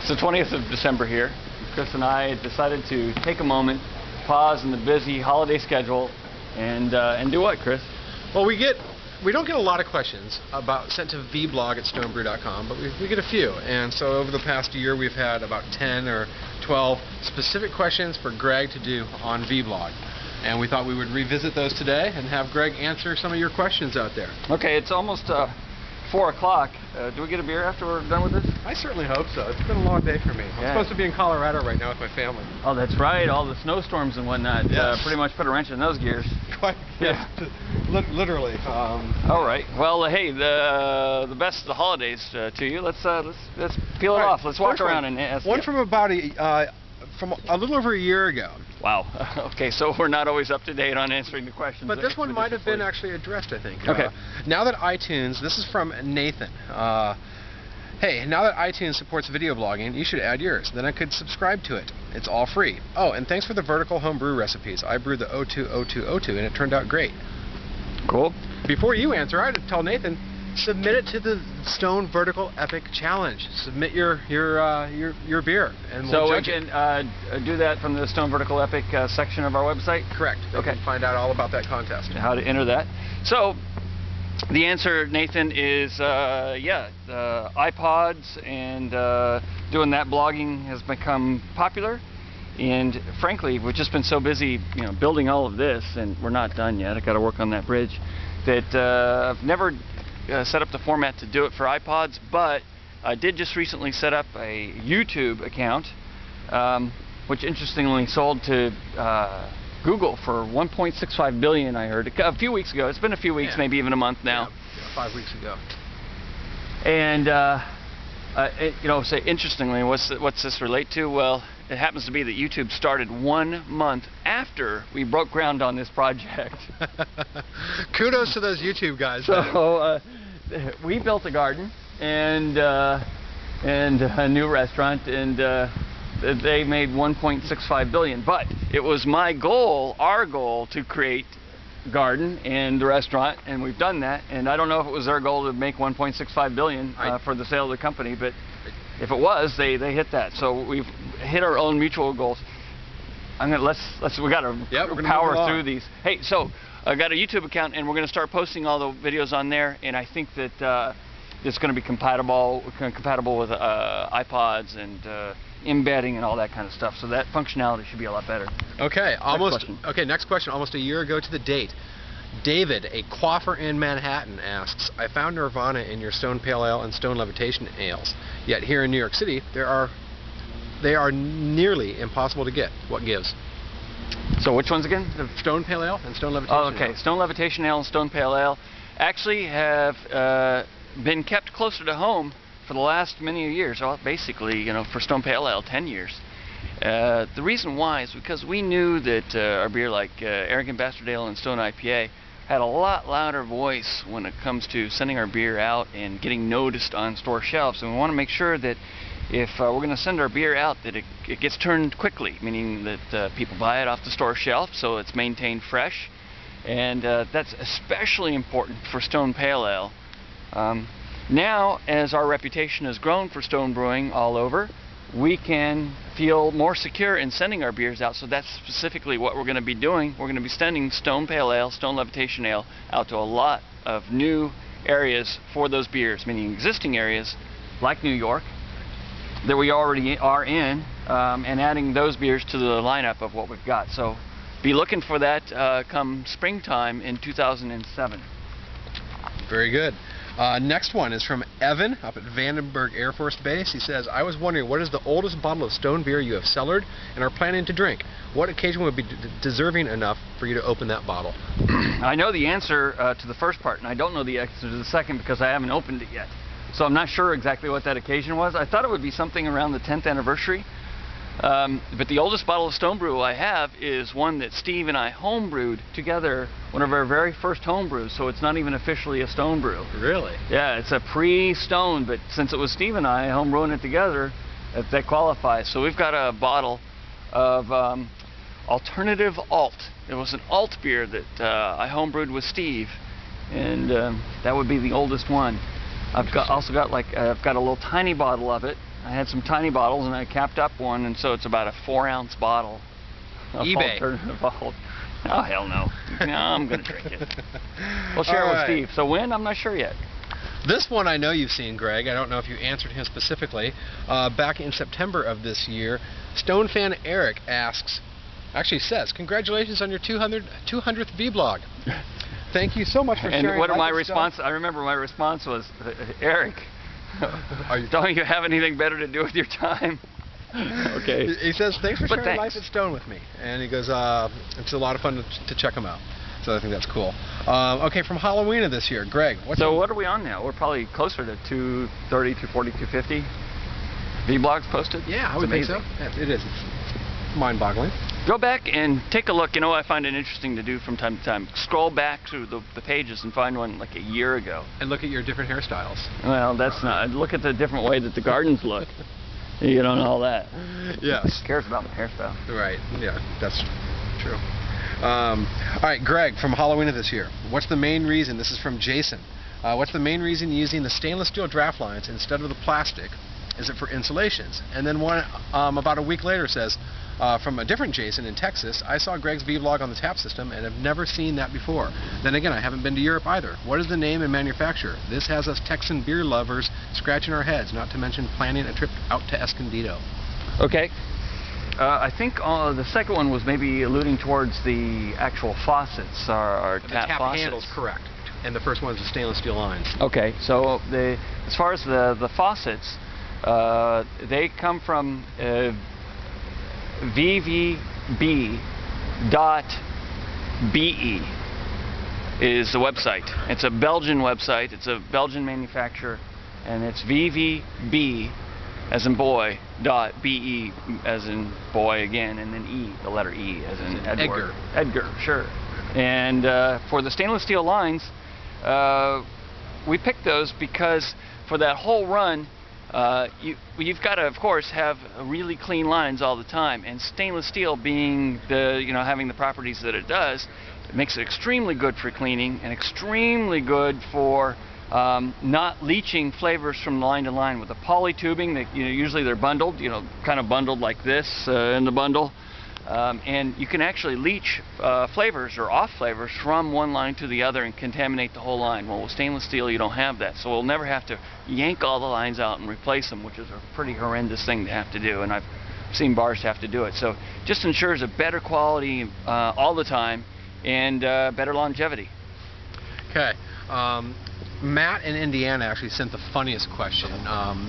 It's the 20th of December here. Chris and I decided to take a moment, pause in the busy holiday schedule, and do what, Chris? Well, we don't get a lot of questions sent to vBlog at stonebrew.com, but we get a few. And so over the past year, we've had about 10 or 12 specific questions for Greg to do on vBlog. And we thought we would revisit those today and have Greg answer some of your questions out there. Okay, it's almost 4 o'clock. Do we get a beer after we're done with this? I certainly hope so. It's been a long day for me. I'm supposed to be in Colorado right now with my family. Oh, that's right. All the snowstorms and whatnot pretty much put a wrench in those gears. Quite, yeah. Literally. All right. Well, hey, the best of the holidays to you. Let's peel it off. Let's walk around and ask. One from about from a little over a year ago. Wow. Okay, so we're not always up to date on answering the questions. But this one might have been actually addressed, I think. Okay. Now that iTunes, this is from Nathan. Hey, now that iTunes supports video blogging, you should add yours. Then I could subscribe to it. It's all free. Oh, and thanks for the vertical home brew recipes. I brewed the 020202 and it turned out great. Cool. Before you answer, I had to tell Nathan, submit it to the Stone Vertical Epic Challenge. Submit your beer, and we'll judge it. So we can do that from the Stone Vertical Epic section of our website? Correct. Okay. You can find out all about that contest. How to enter that. So the answer, Nathan, is iPods and doing that blogging has become popular. And frankly, we've just been so busy, building all of this, and we're not done yet. I got to work on that bridge. That I've never set up the format to do it for iPods, but I did just recently set up a YouTube account, which interestingly sold to Google for $1.65 billion. I heard a few weeks ago. It's been a few weeks, maybe even a month now. Yeah, 5 weeks ago. And say interestingly, what's this relate to? Well, it happens to be that YouTube started 1 month after we broke ground on this project. Kudos to those YouTube guys. So we built a garden and a new restaurant, and they made $1.65 billion. But it was our goal, to create a garden and the restaurant, and we've done that. And I don't know if it was their goal to make $1.65 billion for the sale of the company, but if it was, they hit that. So we've hit our own mutual goals. We got to power through these. Hey, so I got a YouTube account, and we're going to start posting all the videos on there. And I think that it's going to be compatible with iPods and embedding and all that kind of stuff. So that functionality should be a lot better. Okay, next question. Almost a year ago to the date. David, a quaffer in Manhattan, asks, I found Nirvana in your Stone Pale Ale and Stone Levitation ales, yet here in New York City they are nearly impossible to get. What gives? So which ones again? The Stone Pale Ale and Stone Levitation Ale. Okay, Stone Levitation Ale and Stone Pale Ale actually have been kept closer to home for the last many years. Well, basically, for Stone Pale Ale, 10 years. The reason why is because we knew that our beer like Arrogant Bastard Ale and Stone IPA had a lot louder voice when it comes to sending our beer out and getting noticed on store shelves. And we want to make sure that if we're going to send our beer out, that it gets turned quickly, meaning that people buy it off the store shelf, so it's maintained fresh. And that's especially important for Stone Pale Ale. Now, as our reputation has grown for stone brewing all over, we can feel more secure in sending our beers out. So that's specifically what we're going to be doing. We're going to be sending Stone Pale Ale, Stone Levitation Ale out to a lot of new areas for those beers, meaning existing areas like New York that we already are in, and adding those beers to the lineup of what we've got. So be looking for that come springtime in 2007. Very good. Next one is from Evan up at Vandenberg Air Force Base. He says, I was wondering, what is the oldest bottle of stone beer you have cellared and are planning to drink? What occasion would be deserving enough for you to open that bottle? I know the answer to the first part, and I don't know the answer to the second because I haven't opened it yet. So I'm not sure exactly what that occasion was. I thought it would be something around the 10th anniversary. But the oldest bottle of stone brew I have is one that Steve and I homebrewed together, one of our very first homebrews, so it's not even officially a stone brew. Really? Yeah, it's a pre-stone, but since it was Steve and I homebrewing it together, that qualifies. So we've got a bottle of Alternative Alt. It was an alt beer that I homebrewed with Steve, and that would be the oldest one. I've got a little tiny bottle of it I had some tiny bottles, and I capped up one, and so it's about a 4-ounce bottle of eBay. alternative malt. Oh, hell no. No, I'm going to drink it. We'll share it with Steve. So when? I'm not sure yet. This one I know you've seen, Greg. I don't know if you answered him specifically. Back in September of this year, Stone fan Eric actually says, congratulations on your 200th vBlog. Thank you so much for sharing. And what my response? I remember my response was, Eric, don't you have anything better to do with your time? Okay. He says, thanks for sharing Life at Stone with me. And he goes, it's a lot of fun to check them out. So I think that's cool. Okay, from Halloween of this year, Greg. What are we on now? We're probably closer to 230, 240, 250 vBlogs posted. Yeah, I would think so. It is. It's mind-boggling. Go back and take a look. You know, I find it interesting to do from time to time. Scroll back through the pages and find one like a year ago. And look at your different hairstyles. Well, that's not. Look at the different way that the gardens look. You don't know all that. Yes. Who cares about my hairstyle? Right. Yeah, that's true. All right, Greg, from Halloween of this year. What's the main reason? This is from Jason. What's the main reason using the stainless steel draft lines instead of the plastic? Is it for insulations? And then one about a week later says, from a different Jason in Texas, I saw Greg's vBlog on the tap system and have never seen that before. Then again, I haven't been to Europe either. What is the name and manufacturer? This has us Texan beer lovers scratching our heads, not to mention planning a trip out to Escondido. Okay. I think the second one was maybe alluding towards the actual faucets, our tap faucets. Handles, correct. And the first one is the stainless steel lines. Okay, so as far as the faucets, they come from vbb.be is the website. It's a Belgian website. It's a Belgian manufacturer, and it's vbb as in boy .be as in boy again, and then E, the letter E as in Edward. Edgar, sure. And for the stainless steel lines, we picked those because for that whole run, you've got to, of course, have really clean lines all the time. And stainless steel, being having the properties that it does, it makes it extremely good for cleaning and extremely good for not leaching flavors from line to line. With the poly tubing, that usually they're bundled, kind of bundled like this in the bundle. And you can actually leach flavors or off flavors from one line to the other and contaminate the whole line. Well, with stainless steel, you don't have that, so we'll never have to yank all the lines out and replace them, which is a pretty horrendous thing to have to do, and I've seen bars have to do it. So just ensures a better quality all the time and better longevity. Okay. Matt in Indiana actually sent the funniest question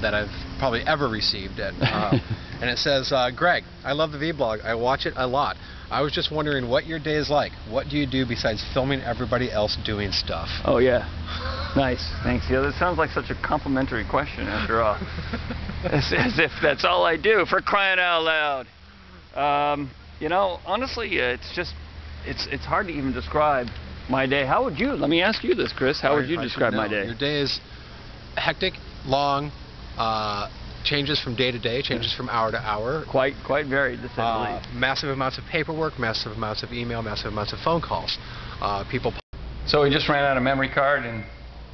that I've probably ever received. And it says, Greg, I love the vBlog. I watch it a lot. I was just wondering what your day is like. What do you do besides filming everybody else doing stuff? Oh, yeah. Nice. Thanks. Yeah, that sounds like such a complimentary question after all. as if that's all I do, for crying out loud. Honestly, it's hard to even describe my day. How would you? Let me ask you this, Chris. How would you describe my day? Your day is hectic, long, changes from day to day, changes from hour to hour. Quite varied, to say the least. Massive amounts of paperwork, massive amounts of email, massive amounts of phone calls. People. So we just ran out of memory card and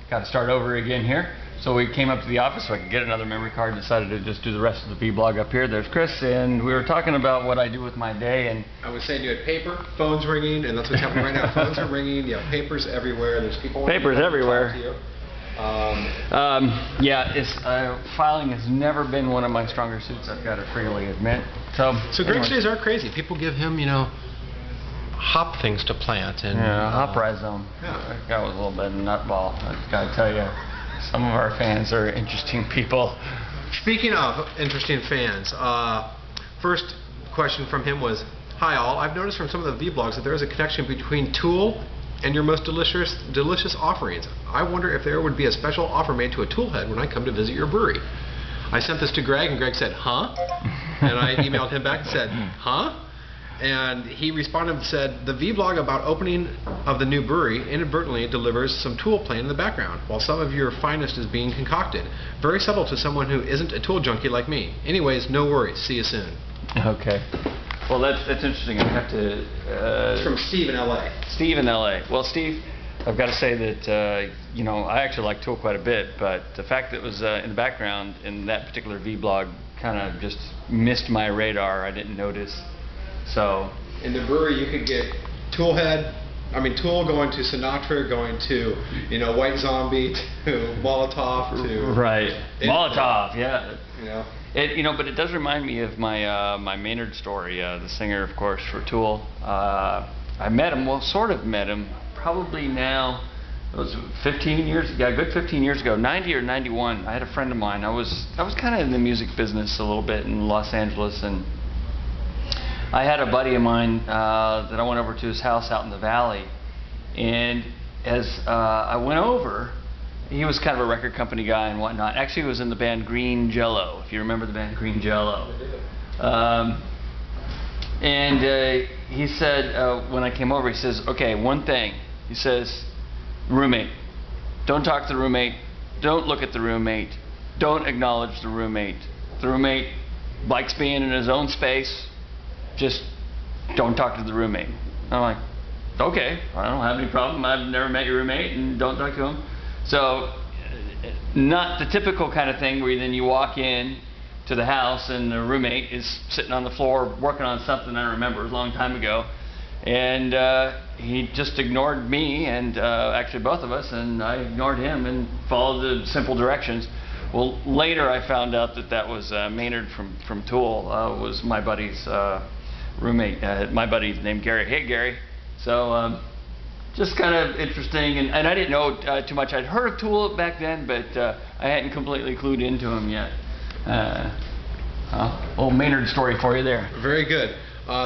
got to start over again here. So we came up to the office so I could get another memory card and decided to just do the rest of the vBlog up here. There's Chris, and we were talking about what I do with my day. And I was saying you had paper, phones ringing, and that's what's happening right now. Phones are ringing, you have papers everywhere, there's people papers everywhere. Filing has never been one of my stronger suits, I've got to freely admit. So Greg's days are crazy. People give him, hop things to plant. And hop rhizome. Yeah. That guy was a little bit of a nutball, I've got to tell you. Some of our fans are interesting people. Speaking of interesting fans, first question from him was, hi all, I've noticed from some of the vBlogs that there is a connection between Tool and your most delicious offerings. I wonder if there would be a special offer made to a tool head when I come to visit your brewery. I sent this to Greg, and Greg said, huh? And I emailed him back and said, huh? And he responded and said, the vBlog about opening of the new brewery inadvertently delivers some tool playing in the background, while some of your finest is being concocted. Very subtle to someone who isn't a tool junkie like me. Anyways, no worries. See you soon. Okay. Well, that's interesting. I have to... it's from Steve in L.A. Steve in L.A. Well, Steve, I've got to say that you know, I actually like Tool quite a bit, but the fact that it was in the background in that particular vBlog kind of just missed my radar. I didn't notice. So in the brewery, you could get Tool Tool going to Sinatra, going to, you know, White Zombie, to Molotov, to right, Molotov, yeah. You know. You know, but it does remind me of my my Maynard story, the singer, of course, for Tool. I met him, well, sort of met him, probably now, it was 15 years, yeah, a good 15 years ago, 90 or 91. I had a friend of mine. I was kind of in the music business a little bit in Los Angeles, and I had a buddy of mine that I went over to his house out in the valley, and as I went over, he was kind of a record company guy and whatnot. Actually, he was in the band Green Jello, if you remember the band Green Jello. And he said, when I came over, he says, okay, one thing. He says, roommate. Don't talk to the roommate. Don't look at the roommate. Don't acknowledge the roommate. The roommate likes being in his own space. Just don't talk to the roommate. I'm like, okay, I don't have any problem. I've never met your roommate, and don't talk to him. So, not the typical kind of thing where then you walk in to the house and the roommate is sitting on the floor working on something I remember, it was a long time ago. And he just ignored me and actually both of us, and I ignored him and followed the simple directions. Well, later I found out that that was Maynard from Tool, was my buddy's roommate. My buddy's named Gary. Hey, Gary. So just kind of interesting, and I didn't know too much. I'd heard of Tool back then, but I hadn't completely clued into him yet. Old Maynard story for you there. Very good.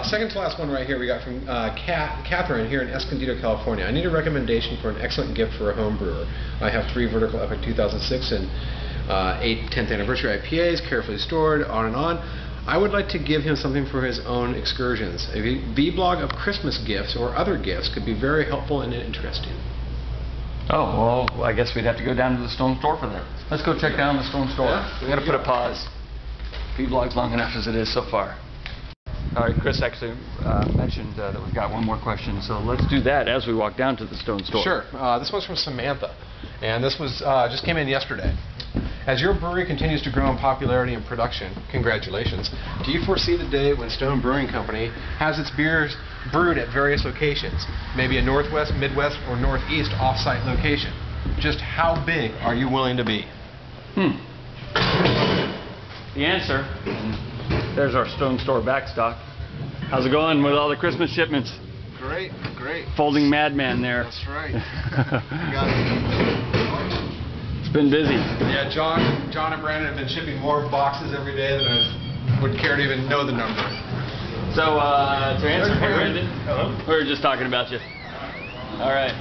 Second to last one right here we got from Catherine here in Escondido, California. I need a recommendation for an excellent gift for a home brewer. I have 3 Vertical Epic 2006 and 8 10th anniversary IPAs, carefully stored, on and on. I would like to give him something for his own excursions. A vBlog of Christmas gifts or other gifts could be very helpful and interesting. Oh, well, I guess we'd have to go down to the Stone Store for that. Let's go check down the Stone Store. Yeah, we got to put a pause. vBlog's long enough as it is so far. All right, Chris actually mentioned that we've got one more question, so let's do that as we walk down to the Stone Store. Sure. This one's from Samantha, and this was just came in yesterday. As your brewery continues to grow in popularity and production, congratulations, do you foresee the day when Stone Brewing Company has its beers brewed at various locations, maybe a Northwest, Midwest, or Northeast off-site location? Just how big are you willing to be? The answer, there's our Stone Store backstock. How's it going with all the Christmas shipments? Great, great. Folding madman there. That's right. Got it. It's been busy. Yeah, John and Brandon have been shipping more boxes every day than I would care to even know the number. So, to answer, hey Brandon, hello. We were just talking about you. All right.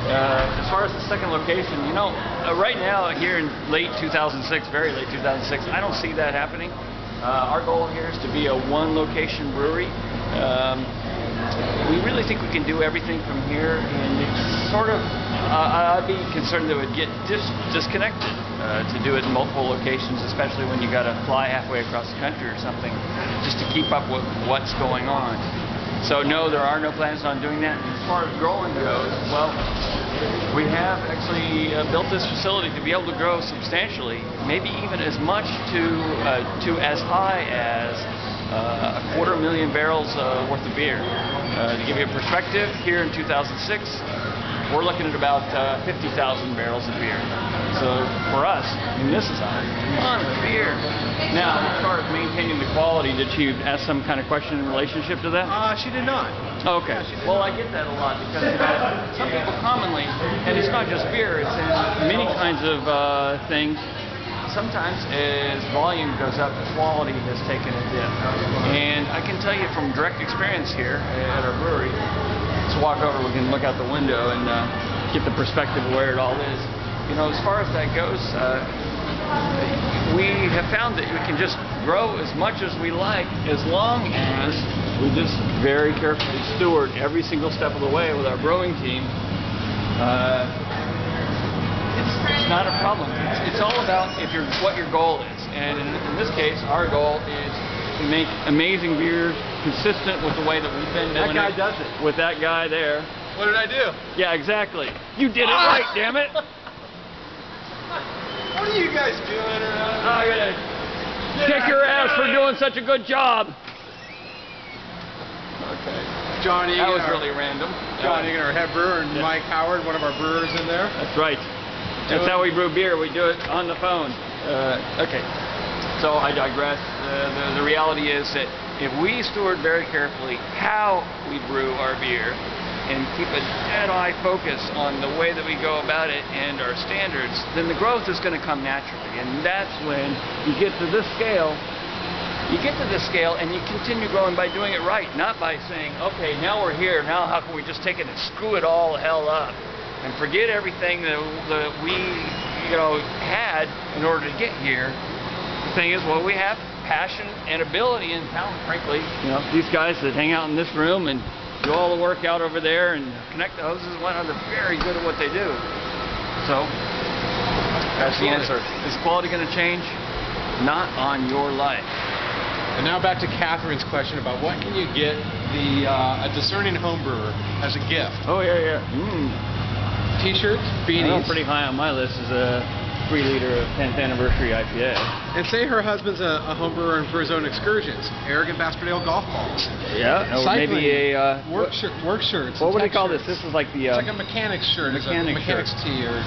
As far as the second location, you know, right now here in late 2006, very late 2006, I don't see that happening. Our goal here is to be a one-location brewery. We really think we can do everything from here, and it's sort of, I'd be concerned that it would get disconnected to do it in multiple locations, especially when you got to fly halfway across the country or something, just to keep up with what's going on. So no, there are no plans on doing that. As far as growing goes, well, we have actually built this facility to be able to grow substantially, maybe even as much to as high as 250,000 barrels worth of beer. To give you a perspective, here in 2006, we're looking at about 50,000 barrels of beer. So for us, I mean, this is a ton of beer. Now, as far as maintaining the quality, did she ask some kind of question in relationship to that? She did not. Okay. Well, I get that a lot because some people commonly, and it's not just beer, it's in many kinds of things. Sometimes as volume goes up, the quality has taken a dip. And I can tell you from direct experience here at our brewery, let's walk over, we can look out the window and get the perspective of where it all is. You know, as far as that goes, we have found that we can just grow as much as we like as long as we just very carefully steward every single step of the way with our brewing team. It's not a problem. It's all about what your goal is. And in this case, our goal is We make amazing beer, consistent with the way that we've been doing it. That guy does it. With that guy there. What did I do? Yeah, exactly. You did it right, damn it. What are you guys doing around? I'm gonna kick your ass for doing such a good job. Okay. John Egan, That was really random. John Egan, our head brewer, and Yeah. Mike Howard, one of our brewers in there. That's right. That's how we brew beer. We do it on the phone. Okay. So I digress. The reality is that if we steward very carefully how we brew our beer and keep a dead-eye focus on the way that we go about it and our standards, then the growth is going to come naturally. And that's when you get to this scale. You get to this scale and you continue growing by doing it right, not by saying, okay, now we're here, now how can we just take it and screw it all the hell up and forget everything that we had in order to get here. The thing is, well, we have passion and ability and talent, frankly. These guys that hang out in this room and do all the work out over there and connect the hoses, they're very good at what they do. So, that's the answer. Is quality going to change? Not on your life. And now back to Catherine's question about what can you get a discerning home brewer as a gift? Oh, yeah. T-shirts, beanies. Pretty high on my list is a 3-liter 10th anniversary IPA. And say her husband's a home brewer and for his own excursions. Arrogant Bastardale golf balls. Yeah, or Cycling, maybe a work shirts. What would they call this? This is like the it's like a mechanic's shirt. Mechanic's tee or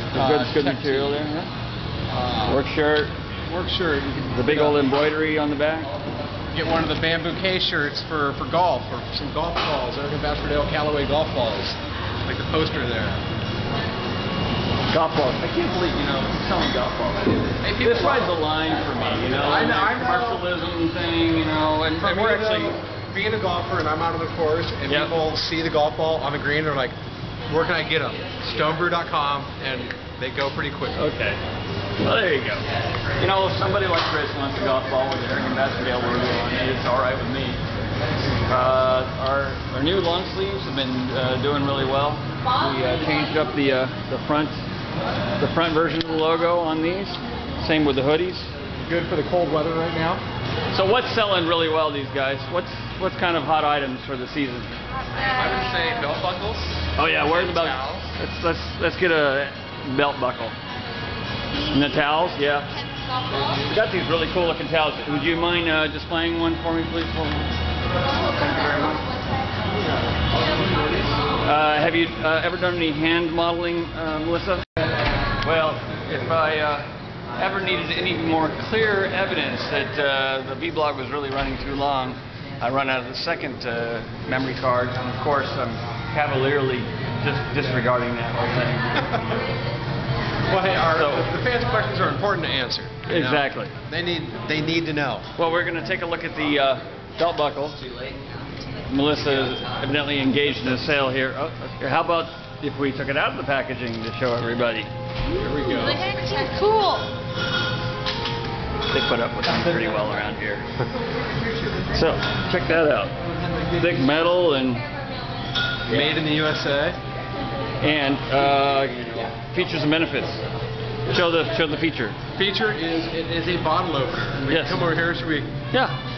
good material there. Yeah. Work shirt. Work shirt. The big old embroidery on the back. Get one of the bamboo K shirts for golf, or some golf balls. Arrogant Bastardale Callaway golf balls, like the poster there. Golf balls. I can't believe, selling golf balls. Hey, this rides the line for me, I know. Commercialism thing, and we're actually being a golfer, and I'm out on the course, and people see the golf ball on the green, they're like, where can I get them? Stonebrew.com, and they go pretty quickly. Okay. Well, there you go. If somebody like Chris wants a golf ball with the Arrogant Bastardale logo on it, it's all right with me. Our new long sleeves have been doing really well. We changed up the front version of the logo on these. Same with the hoodies. Good for the cold weather right now. So what's selling really well, these guys? What's kind of hot items for the season? I would say belt buckles. Oh yeah, where's the belt? Let's get a belt buckle. And the towels, yeah. We got these really cool looking towels. Would you mind displaying one for me, please? Thank you very much. Have you ever done any hand modeling, Melissa? Well, if I ever needed any more clear evidence that the vBlog was really running too long, I run out of the second memory card, and of course I'm cavalierly just disregarding that whole thing. Well, hey, the fans' questions are important to answer. Exactly. They need to know. Well, we're going to take a look at the belt buckle. Melissa is evidently engaged in a sale here. Oh, okay. How about if we took it out of the packaging to show everybody? Here we go. The packaging's cool. They put up with them pretty well around here. So, check that out. Thick metal and Made in the USA. And features and benefits. Show the feature. Feature is a bottle opener. Yes. Come over here. Should we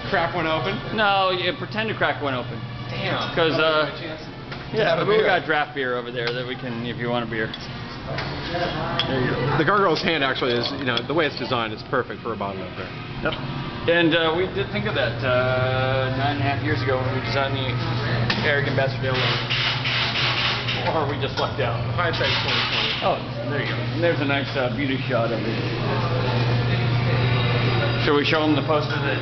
crack one open? No, you pretend to crack one open. Damn. Because have a we beer. got draft beer over there that we can, if you want a beer. There you go. The gargoyle's hand actually is, the way it's designed, it's perfect for a bottle opener. Yep. And we did think of that 9.5 years ago when we designed the Arrogant Bastardale logo. Or we just lucked out. Hindsight's 2020. Oh, there you go. And there's a nice beauty shot of it. Should we show them the poster that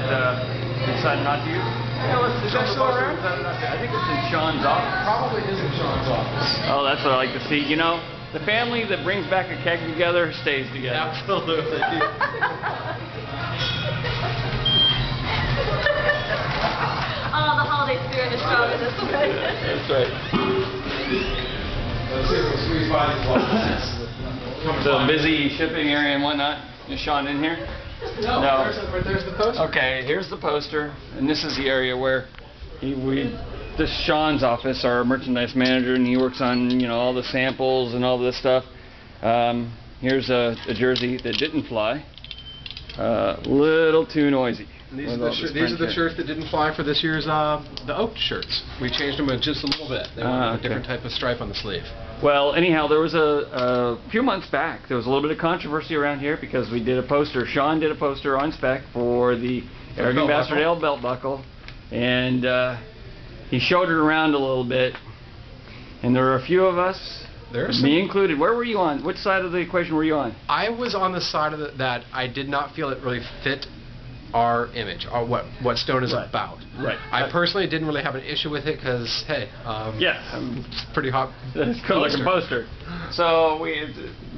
we decided not to use? Yeah, is that still around? I think it's in Sean's office. Probably is in Sean's office. Oh, that's what I like to see. The family that brings back a keg together stays together. Absolutely. Oh, the holiday spirit is strong in this way. That's right. So busy shipping area and whatnot. Is Sean in here? No. There's the poster. Okay, here's the poster, and this is the area where this is Sean's office, our merchandise manager, and he works on all the samples and all this stuff. Here's a jersey that didn't fly. Little too noisy. And these are the shirts that didn't fly for this year's the oak shirts. We changed them just a little bit. They wanted a different type of stripe on the sleeve. Well, anyhow, there was a few months back, there was a little bit of controversy around here because we did a poster. Sean did a poster on spec for the Arrogant Bastard Ale belt buckle, and he showed it around a little bit. And there were a few of us, me included. Where were you on? Which side of the equation were you on? I was on the side of that I did not feel it really fit our image, or what Stone is about. Right. I personally didn't really have an issue with it because, hey, it's pretty hot. It's a good-looking poster. So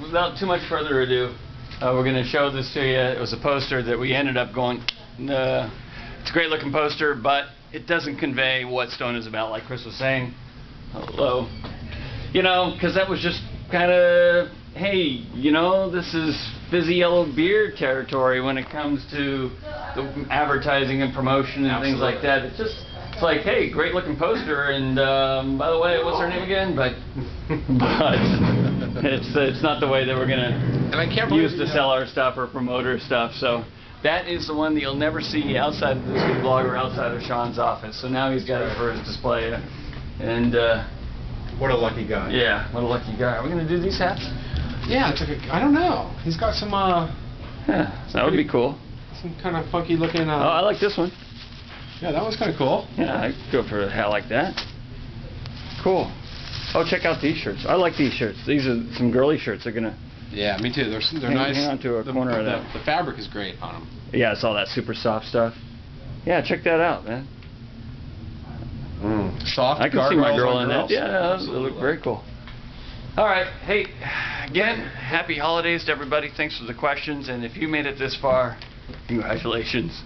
without too much further ado, we're going to show this to you. It was a poster that we ended up going. It's a great-looking poster, but it doesn't convey what Stone is about, like Chris was saying. Hello. You know, because that was just kind of, hey, you know, this is fizzy yellow beer territory when it comes to the advertising and promotion and things like that. It's like, hey, great looking poster, and by the way, what's her name again? But it's not the way that we're gonna use to sell our stuff or promote our stuff. So that is the one that you'll never see outside of this vBlog or outside of Sean's office. So now he's got it for his display, and what a lucky guy. Yeah, what a lucky guy. Are we gonna do these hats? Yeah, it's like I don't know. He's got some. Yeah, that would be cool. Some kind of funky looking. Oh, I like this one. Yeah, that was kind of cool. Yeah, I'd go for a hat like that. Cool. Oh, check out these shirts. I like these shirts. These are some girly shirts. They're gonna. Yeah, me too. They're nice. Hang on to a corner of that. The fabric is great on them. Yeah, it's all that super soft stuff. Yeah, check that out, man. Soft. I can see my girl in that. Yeah, they look very cool. All right. Hey, again, happy holidays to everybody. Thanks for the questions. And if you made it this far, congratulations.